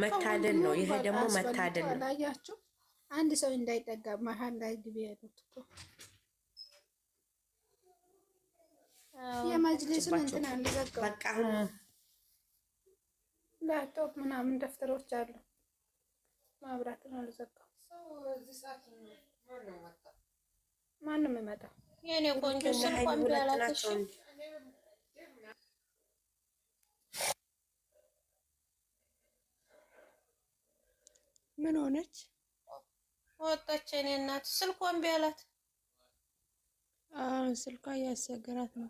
መታደል ነው። ይሄ ደግሞ መታደል ነው። አላያችሁ? አንድ ሰው እንዳይጠጋ መሀል ላይ ግቢ ያሉት እኮ የመጅሊሱን እንትን አልዘጋው። በቃ ላፕቶፕ ምናምን ደፍተሮች አሉ። ማብራትን አልዘጋው። ማንም ይመጣ የኔ ቆንጆ ስልኳን ቢያላትሽ ምን ሆነች? ወጣች። የኔ እናት ስልኳን ቢያላት ስልኳ እያስቸገራት ነው።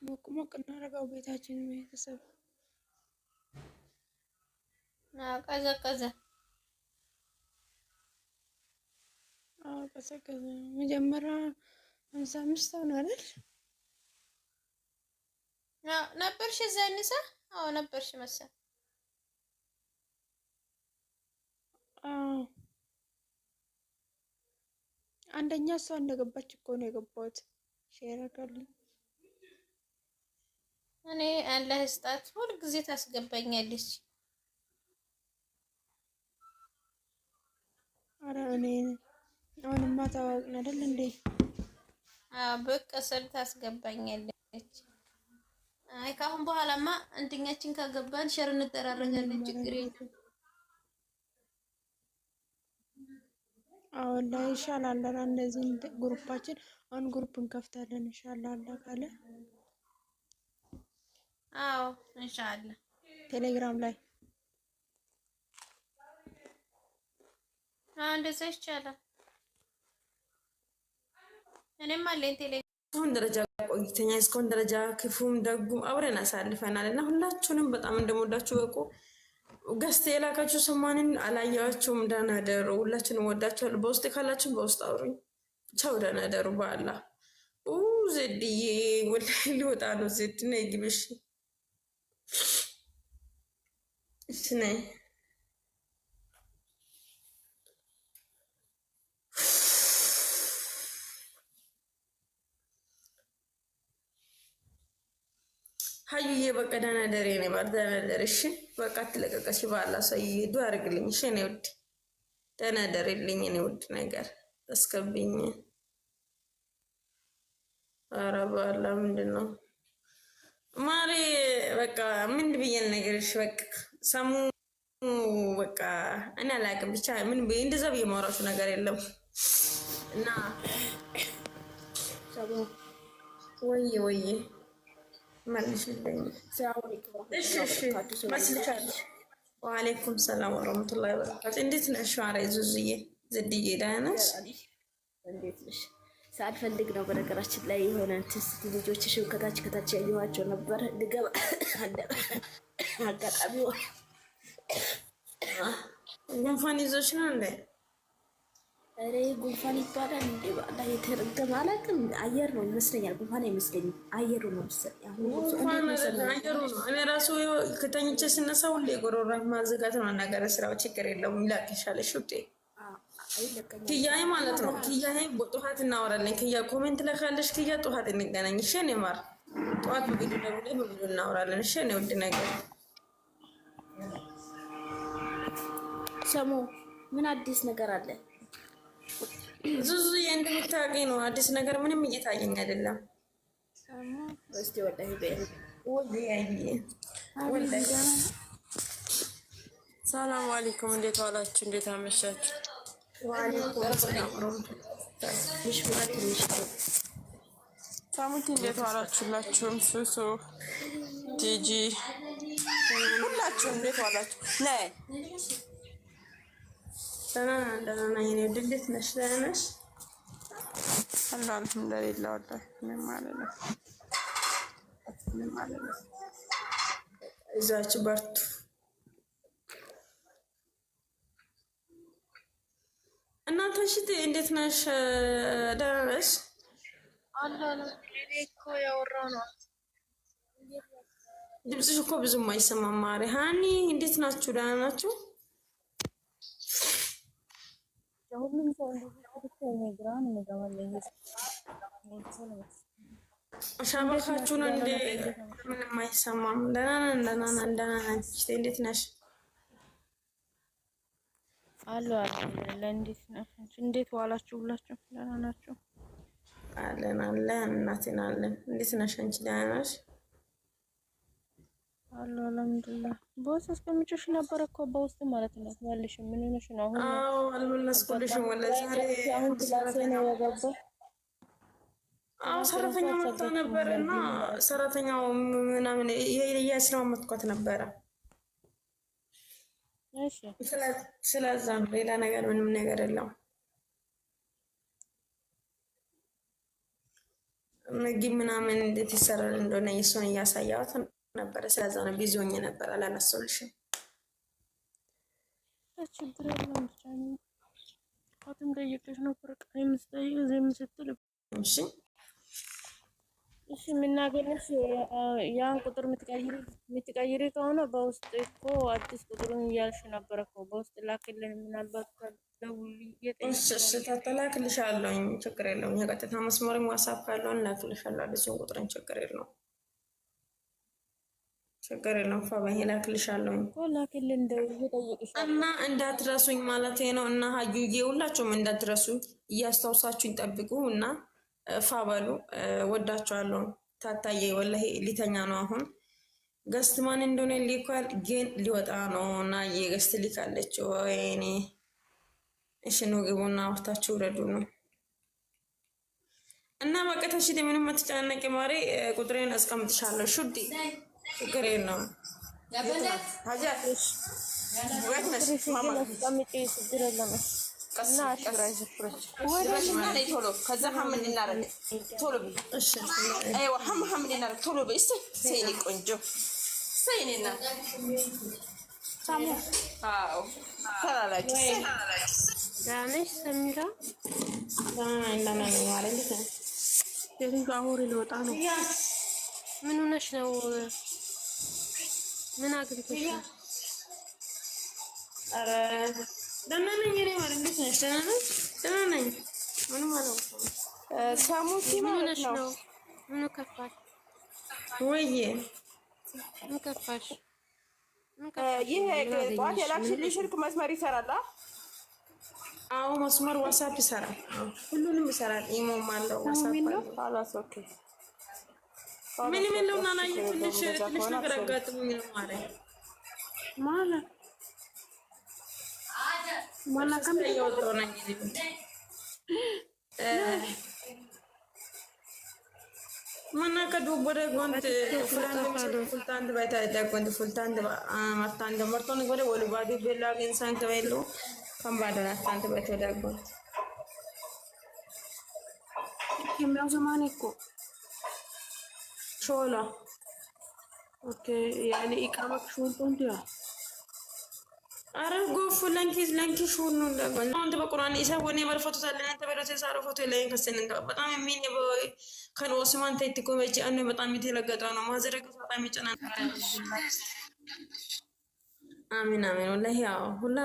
ሞቅ ሞቅ እናደርገው ቤታችን ቤተሰብ ቀዘቀዘ። ቀዘቀዘ። መጀመሪያ 55 ሆነ አይደል? ነበርሽ እዛ እንሳ? አዎ ነበርሽ መሰል። አንደኛ እሷ እንደገባች እኮ ነው የገባሁት። ሼር አድርጋለሁ። እኔ አላህ ስጣት ሁል ጊዜ ታስገባኛለች። አረ እኔ አሁንማ ታዋቂን አይደል እንዴ? ብቅ ስል ታስገባኛለች። አይ ካሁን በኋላማ አንደኛችን ካገባን ሼር እንደራረጋለን። ችግር የለም። አሁን ላይ ይሻላል። እንደዚህ ግሩፓችን አሁን ግሩፕ እንከፍታለን ኢንሻአላህ ካለ። አዎ ኢንሻአላህ ቴሌግራም ላይ እንደዛ ይቻላል። እኔም አለኝ ቴሌግራም። እስካሁን ደረጃ ቆይተኛ እስካሁን ደረጃ ክፉም ደጉም አብረን አሳልፈናል እና ሁላችሁንም በጣም እንደምወዳችሁ በቁ። ገስት የላካችሁ ሰማንን አላያችሁም። ደህና ደሩ። ሁላችንም ወዳችኋለሁ። በውስጥ ካላችሁ በውስጥ አውሩኝ። ቻው፣ ደህና ደሩ። በአላ ዜድዬ ወላሂ ሊወጣ ነው። ዜድ ነይ ግቢሽ። እሺ ነይ። ሀዩዬ በቃ ደህና ደሪ ነው ባል ደህና ደሪ። እሺ በቃ አትለቀቀሽ። ባላ ሰውዬ ዱ አድርግልኝ። እሺ እኔ ውድ ደህና ደሪልኝ። እኔ ውድ ነገር አስከብኝ። ኧረ ባላ ምንድን ነው ማሪ? በቃ ምን ብዬሽ ነገርሽ? በቃ ሰሙ በቃ እኔ አላውቅም። ብቻ ምን ብዬሽ እንደዛ ብዬሽ የማወራችሁ ነገር የለም እና ወይዬ ወይዬ መልሽልኝ። ወአለይኩም ሰላም ወረህመቱላሂ ወበረካቱ። እንዴት ነሽ? ኧረ ዙዙዬ ዝድዬ ደህና ነሽ? እንዴት ነሽ? ሳልፈልግ ነው በነገራችን ላይ የሆነ ትስት ልጆችሽን ከታች ያየኋቸው ነበር። ልገባ አጋጣሚ ጉንፋን ይዞሽ ነው እንዴ? ኧረ ጉንፋን ይባላል እንዴ? ባላ የተረገመ አላውቅም። አየር ነው ይመስለኛል። ጉንፋን አይመስለኝም፣ አየሩ ነው መሰለኝ። አየሩ ነው። እኔ ራሱ ከተኝቼ ስነሳ ሁሌ ጎሮራ ማዘጋት ነው ነገር ስራው። ችግር የለውም ይላክሻለሽ ውጤ ክያዬ ማለት ነው። ክያዬ ጠዋት እናወራለን። ክያ ኮሜንት ላይ ካለሽ ክያ ጠዋት እንገናኝ። እሺ እኔ ማር ጠዋት በቪዲዮ ደውዬ በቪዲዮ እናወራለን። እሺ እኔ ውድ ነገር ሰሙ ምን አዲስ ነገር አለ? ዙዙ እንደምታውቂኝ ነው። አዲስ ነገር ምንም እየታየኝ አይደለም። እስቲ ወላሂ በይ ወላሂ። ሰላም አለይኩም። እንዴት ዋላችሁ? እንዴት አመሻችሁ? ወአለይኩም ሰላም ሳሙቲ እንዴት ዋላችሁላችሁም? ሱሱ ቲጂ ሁላችሁ እንዴት ዋላችሁ? ነይ ደህና ነኝ። እንዴት ነሽ? ደህና ነሽ? አልሐምዱሊላህ ወላሂ ምንም ማለት ነው። እዛች በርቱ። እናንተ እሺ እንዴት ነሽ? ደህና ነሽ? አላለ እኔ እኮ ያወራው ነው። ድምፅሽ እኮ ብዙም አይሰማም። ማሪ ሃኒ እንዴት ናችሁ? ደህና ናችሁ? ሁሉም ሰው እንደዚህ ግራን እንገባለን። ሻባካችሁ ነው እንዴ? ምንም አይሰማም። ደህና ነን። እንዴት ነሽ? አሎ እንዴት ናችሁ? እንዴት ዋላችሁ? ሁላችሁ ደህና ናችሁ? አለን እናቴን አለን። እንዴት ነሽ አንቺ? ደህና ነሽ? አሎ አልሐምዱሊላህ። በውስጥ አስቀምጬሽ ነበር እኮ በውስጥ ማለት ነው። ያለሽ ምን ሆነሽ ነው አሁን? አዎ አልመለስኩልሽም። ወለ ዛሬ አሁን ክላሴ ነው የገባው። አዎ ሰራተኛ መጣ ነበርና ሰራተኛው ምናምን እያስለማመጥኳት ነበረ። እሺ ስለዛ ሌላ ነገር ምንም ነገር የለውም። ምግብ ምናምን እንዴት ይሰራል እንደሆነ እሱን እያሳየኋት ነበረ። ስለዛ ነው ቢዚ ሆኜ ነበር አላነሳሁልሽም። ችግር የለውም። ብቻ ነው አትም ጠይቀሽ ነበር ቃል መስጠይ ዘም ስትል እሺ እሺ የምናገኝሽ ያን ቁጥር የምትቀይሪ ከሆነ በውስጥ እኮ አዲስ ቁጥሩን እያልሽ ነበር እኮ በውስጥ ላክልን። ምናልባት እሺ ታላክልሻለሁ። ችግር የለውም። የቀጥታ መስመርም ዋትስአፕ ካለውን ላክልሻለሁ። አዲሱን ቁጥርን ችግር የለውም። ፋባይ ላክልሻለሁ እኮ ላክልን። ደውዬ ጠይቅሻለሁ እና እንዳትረሱኝ ማለት ነው። እና ሀዩዬ ሁላችሁም እንዳትረሱኝ እያስታውሳችሁኝ ጠብቁ እና ፋበሉ። ወዳችኋለሁ። ታታዬ ወላሂ ሊተኛ ነው አሁን። ገስት ማን እንደሆነ ሊኳል ግን ሊወጣ ነው እና የገስት ሊካለች። ወይኔ እሺ ነው ግቡና ወፍታችሁ ውረዱ ነው እና በቃ ተሽደ ምንም አትጨናነቂ ማሬ። ቁጥሬን አስቀምጥሻለሁ። ሹዲ ችግር የለውም። ምን ሆነሽ ነው? ምን አግኝተሽ ነው? ኧረ ደህና ነኝ እኔ ማለት እንዴት ነሽ? ደህና ነኝ ደህና ነኝ። ምንም አላውቅም። ሳሙቲ ማለት ነው። ምን ከፋሽ? ወይዬ ምን ከፋሽ? ይሄ ጠዋት የላክሽልኝ ስልክ መስመር ይሰራል? አዎ መስመር ዋትስአፕ ይሰራል። ሁሉንም ይሰራል። ኢሞም አለው ዋትስአፕ አለው። ምንም የለውም። ናናዬ ትንሽ ነገር አጋጥሞኝ ነው ማለት ማናከም እየወጣሁ ነኝ። ማናከ ዱበረ ጎንት fultaanti baay'ee goonti fultaanti martaanti martoonni godhe wali baaduu beellaa geensaan kabeellu kan baadana taanti baay'ee dagoonti. Kimyaa zamani ko shola okay yani iqama shultontiya አረ ጎፍ ለንኪ ሹኑ እንደገና አንተ በቁርአን ኢሳ ወኔ በርፈቱ ሰለና ተበረሰ ሳሮ ፎቶ ላይ ከሰን እንደ በጣም የሚን ከን ኦስማን ተይት ኮመጂ አነ በጣም የተለገጠ ነው ማዘረግ በጣም ይጨናል። አሚን አሚን ወላሂ ያው ሁሉ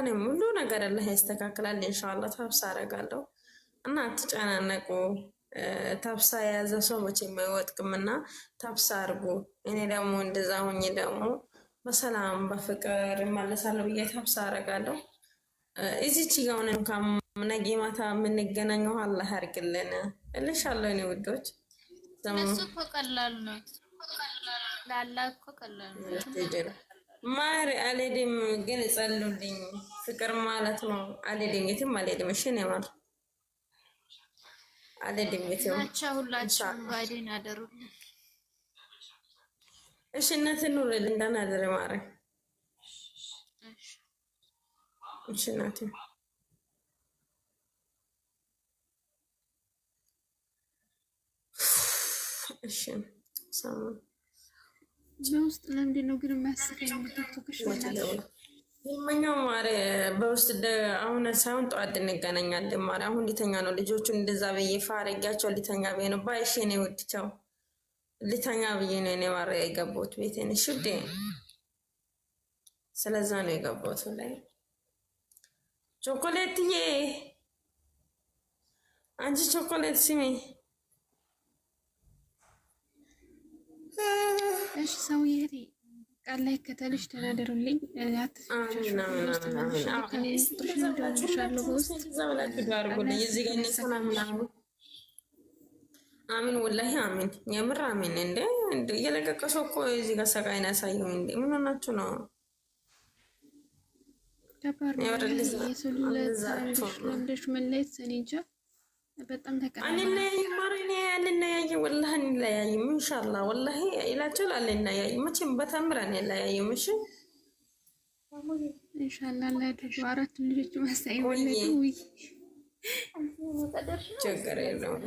ነገር አላህ ያስተካክላል ኢንሻአላህ። ተብሳ አረጋለሁ እና አትጨናነቁ። ተብሳ የያዘ ሰው መቼም አይወጥቅምና ተብሳ አርጉ። እኔ ደግሞ እንደዛ ሆኜ ደግሞ በሰላም በፍቅር እመለሳለሁ ብዬ ተብሳ አረጋለሁ። እዚች ጋር ሆነን ነገ ማታ የምንገናኘው አላህ ያርግልን እልሻለሁ። እኔ ውዶች እሱ እኮ ቀላል ነው። ላላ እኮ ቀላል ነው። ማሪ አልሄድም ግን ጸልዩልኝ። ፍቅር ማለት ነው። አልሄድም የትም አልሄድም። እሺ ነው ማለት አልሄድም የትም ሁላችሁም ባይዴን አደሩልኝ። እሺ እናት ኑርልኝ እንዳናደረ ማረ እሺ እናት እሺ ሰላም በውስጥ ለምንድን ነው ግን የሚያስቀኝ? ቲክቶክሽ ይመኛው ማረ በውስጥ አሁን ሳይሆን ጠዋት እንገናኛለን። ማረ አሁን ሊተኛ ነው። ልጆቹን እንደዛ ብዬ ፋረጊያቸው ሊተኛ ብዬ ነው። ባይሽ እኔ ወድቻው ሊተኛ ብዬ ነው እኔ ማረ የገባሁት ቤቴን ሽዴ። ስለዛ ነው የገባሁት ላይ ቾኮሌትዬ፣ አንቺ ቾኮሌት ስሚ። እሺ ሰውዬ ቃል ላይ ከተልሽ ተናደሩልኝ። አሚን ወላሂ አሚን፣ የምር አሚን። እንደ እየለቀቀሰው እኮ እዚህ ጋር ሰቃይን ያሳየው። እንደ ምን ሆናችሁ ነው? ለምደሽ መለየት እኔ እንጃ በጣም ተቀራራቢ አንለያይም። ማረኔ አንለያይም፣ ወላሂ አንለያይም። ኢንሻአላህ ወላሂ ይላችኋል። አንለያይም መቼም በተምር አንለያይም። እሺ ኢንሻአላህ ለድሩ አራት ልጆች ማሳይ ወለዱ። ወይ ችግር የለውም።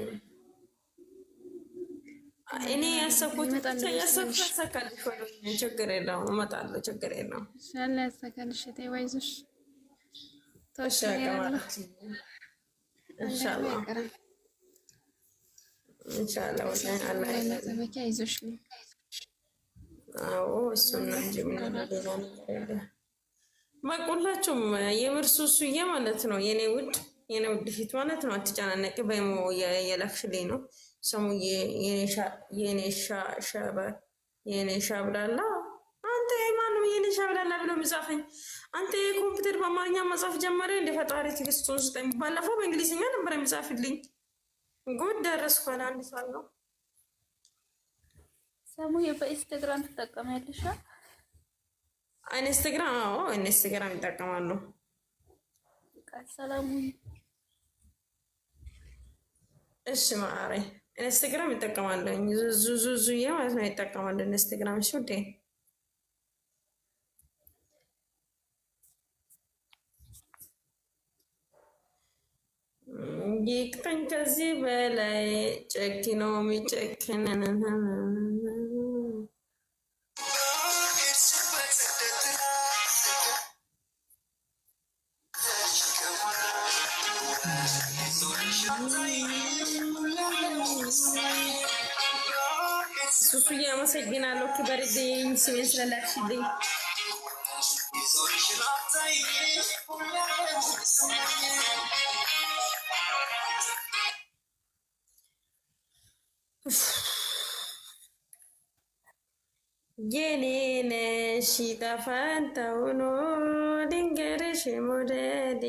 እኔ ያሰብኩት ያሳካልሽ ወደ ችግር የለውም። እመጣለሁ። ችግር የለውም። ኢንሻአላህ ያሳካልሽ። ተይ ወይዞሽ ተሻገማለሁ። ኢንሻአላህ ኢንሻአላህ ወላሂ አላህ ተበቂ አይዞሽ ነው። አዎ እሱን ነው እንጂ ምን ሌላ ነገር የለም። በቁላችሁም የምር ሱሱዬ ማለት ነው የኔ ውድ ፊት ማለት ነው። አትጨናነቂ። በሞ የላክሽልኝ ነው ሰሙዬ የኔ ሻብላላ። አንተ ማንም የኔ ሻብላላ ብሎ የሚጻፈኝ አንተ የኮምፒውተር በአማርኛ መጻፍ ጀመረ እንደ ፈጣሪ ትዕግስቱን ስጠኝ። ባለፈው በእንግሊዝኛ ነበር የሚጻፍልኝ። ጉድ ደረስኩ። አንድ ሰው ነው ሰሙዬ በኢንስታግራም ትጠቀማለሽ? ኢንስታግራም? አዎ ኢንስታግራም ይጠቀማሉ። ሰላም እሺ ማሬ ኢንስታግራም ይጠቀማሉ። ዙዙዬ ማለት ነው ይጠቀማሉ ኢንስታግራም። እሺ ውዴ ይቅጠኝ ከዚህ በላይ ጨኪኖ የሚጨክን ሱሱዬ አመሰግናለሁ። ክበርልኝ ስሜን ስለላክሽልኝ። የኔ ነሽ ጠፋንታውኖ ድንገርሽ ሞደዴ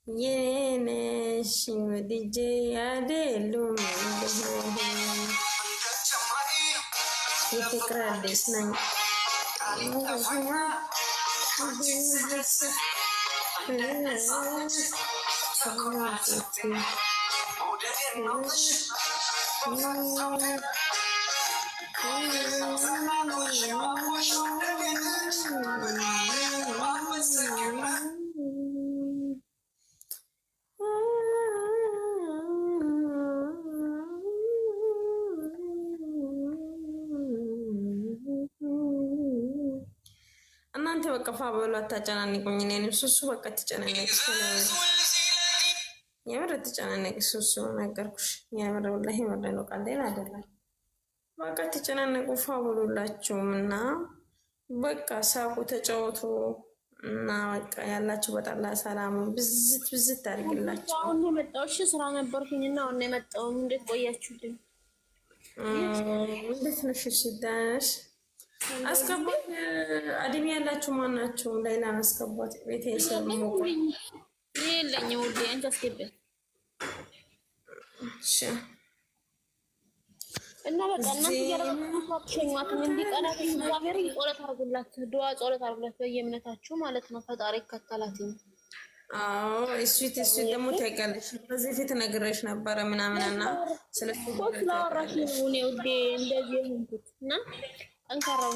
የኔ ነሽ ወድጄ አይደሉም የፍቅር አዲስ ነኝ እናንተ በቃ ፋበሉ አታጨናንቁኝ። እኔንም ሱሱ በቃ ትጨናነቂ፣ የምር ትጨናነቂ ሱሱ ነገርኩሽ። የምር ወላሂ የምር ነው፣ ቃሌን አይደለም። በቃ ትጨናነቁ ፋበሉላችሁም እና በቃ ሳቁ፣ ተጫወቱ እና በቃ ያላችሁ በጣላ ሰላሙ ብዝት አድርግላችሁ። አሁን የመጣው እሺ፣ ስራ ነበርኩኝና አሁን የመጣው። እንዴት ቆያችሁልኝ? እንዴት ነሽ? ሲዳሽ አስገባት። አድሜ ያላችሁ ማናችሁ? ሌላን አስገባት። ቤቴ ሰሙ የለኝም ውዴ፣ አንቺ አስገባት። እሺ እና በቃ እናንተ ያረጋግጡት ሸኛት እንዲቀናት እግዚአብሔር ጸሎት አድርጉላት፣ ዱዓ ጸሎት አድርጉላት በየእምነታችሁ ማለት ነው። ፈጣሪ ይከተላት። አዎ እሱት ደግሞ ታውቂያለሽ፣ በዚህ ፊት ነግሬሽ ነበረ ምናምንና ስለሱ ስላወራሽ ነው እኔ ውዴ እንደዚህ ሆንኩት እና አንካራው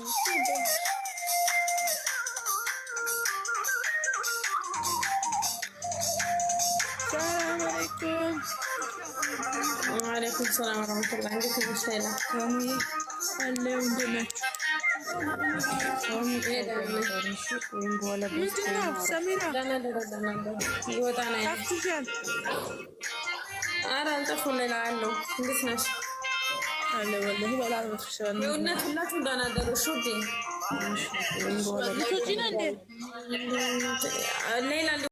ሰላም አለይኩም። ወአለይኩም ሰላም ወራህመቱላሂ። እንዴት ነሽ? ታይላ አለው እንደናችሁ አልጠፉም። ሌላ አለው። እንዴት ነሽ? የእውነት ሁላችሁ ደህና ደሩ። ሌላ